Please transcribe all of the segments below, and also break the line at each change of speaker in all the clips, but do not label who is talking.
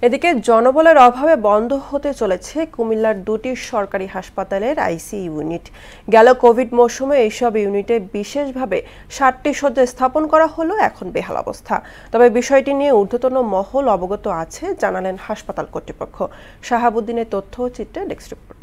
এদিকে জনবলের অভাবে বন্ধ হতে চলেছে কুমিল্লার দুটি সরকারি হাসপাতালের আইসিইউ ইউনিট। গেল কোভিড মৌসুমে এইসব ইউনিটে বিশেষভাবে 60টি শয্যা স্থাপন করা হলো, এখন বেহাল অবস্থা। তবে বিষয়টি নিয়ে ঊর্ধ্বতন মহল অবগত আছে, জানালেন হাসপাতাল কর্তৃপক্ষ। শাহাবুদ্দিনের তথ্য ও চিত্রে ডেস্ক রিপোর্ট।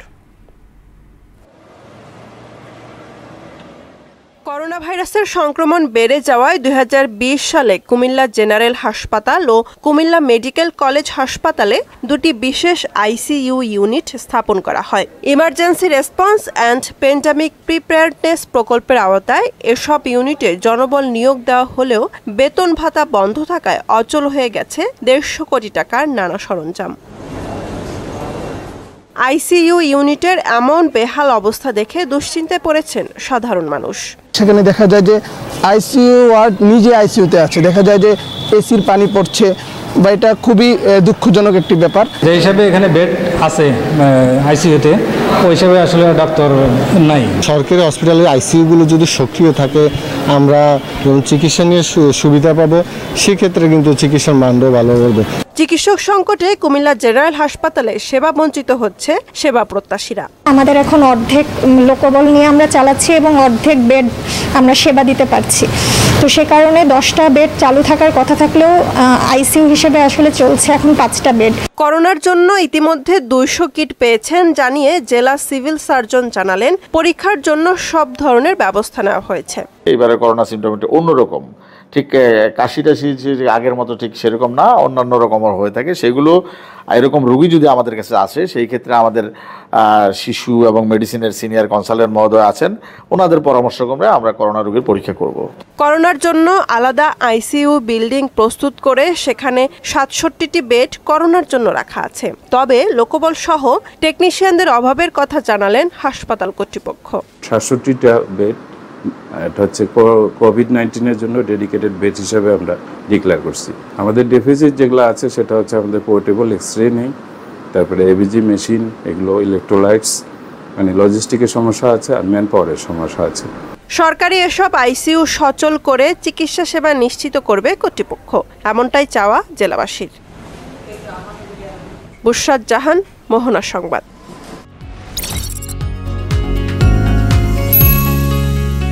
করোনা ভাইরাসের সংক্রমণ বেড়ে যাওয়ায় 2020 সালে কুমিল্লা জেনারেল হাসপাতাল ও কুমিল্লা মেডিকেল কলেজ হাসপাতালে দুটি বিশেষ আইসিইউ ইউনিট স্থাপন করা হয়। Emergency response and pandemic preparedness প্রকল্পের আওতায় এসব ইউনিটে জনবল নিয়োগ দেওয়া হলেও বেতন ভাতা বন্ধ থাকায় অচল হয়ে গেছে 150 কোটি টাকার নানা সরঞ্জাম। আইসিইউ ইউনিটের এমন বেহাল অবস্থা দেখে দুশ্চিন্তায় পড়েছেন সাধারণ মানুষ।
সেখানে দেখা যায় যে আইসিইউ ওয়ার্ড নিজে আইসিইউতে আছে, দেখা যায় যে এসির পানি পড়ছে, বা এটা খুবই দুঃখজনক একটি ব্যাপার।
যে হিসাবে এখানে বেড আছে আইসিইউতে, ওই হিসাবে আসলে ডাক্তার নাই।
সরকারি হসপিটালের আইসিইউগুলো যদি সক্রিয় থাকে, আমরা চিকিৎসা নিয়ে সুবিধা পাবো, সেক্ষেত্রে কিন্তু চিকিৎসার মানও ভালো হবে।
চিকিৎসক সংকটে কুমিল্লা জেনারেল হাসপাতালে সেবা বঞ্চিত হচ্ছে সেবা প্রত্যাশীরা।
আমাদের এখন অর্ধেক লোকবল নিয়ে আমরা চালাচ্ছি এবং অর্ধেক বেড আমরা সেবা দিতে পারছি। তো সে কারণে 10টা বেড চালু থাকার কথা থাকলেও আইসিইউ হিসেবে আসলে চলছে এখন 5টা বেড।
করোনার জন্য ইতিমধ্যে 200 কিট পেয়েছেন জানিয়ে জেলা সিভিল সার্জন জানালেন, পরীক্ষার জন্য সব ধরনের ব্যবস্থা নেওয়া হয়েছে।
এইবারে করোনা সিমটমটা অন্যরকম, ঠিক কাশি টাশি আগের মতো ঠিক সেরকম না, অন্যান্য রকমের হয়ে থাকে। সেগুলো এরকম রোগী যদি আমাদের কাছে আসে, সেই ক্ষেত্রে আমাদের শিশু এবং মেডিসিনের সিনিয়র কনসালটেন্ট মহোদয় আছেন, ওনাদের পরামর্শক্রমে আমরা করোনা রোগীর পরীক্ষা করব।
করোনার জন্য আলাদা আইসিইউ বিল্ডিং প্রস্তুত করে সেখানে 67টি বেড করোনার জন্য রাখা আছে। তবে লোকবল সহ টেকনিশিয়ানদের অভাবের কথা জানালেন হাসপাতাল কর্তৃপক্ষ।
67টা বেড এটা হচ্ছে কোভিড-19 জন্য ডেডিকেটেড বেড হিসেবে আমরা ডিক্লেয়ার করছি। আমাদের ডেফিসিট যেগুলো আছে সেটা হচ্ছে আমাদের পোর্টেবল এক্সরে নেই, তারপরে এবিজি মেশিন, এগুলো ইলেকট্রোলাইটস, মানে লজিস্টিকের সমস্যা আছে আর ম্যান পাওয়ারের সমস্যা আছে।
সরকারি এসব আইসিইউ সচল করে চিকিৎসা সেবা নিশ্চিত করবে কর্তৃপক্ষ, এমনটাই চাওয়া জেলাবাসীর। বুশরাত জাহান, মোহনা সংবাদ।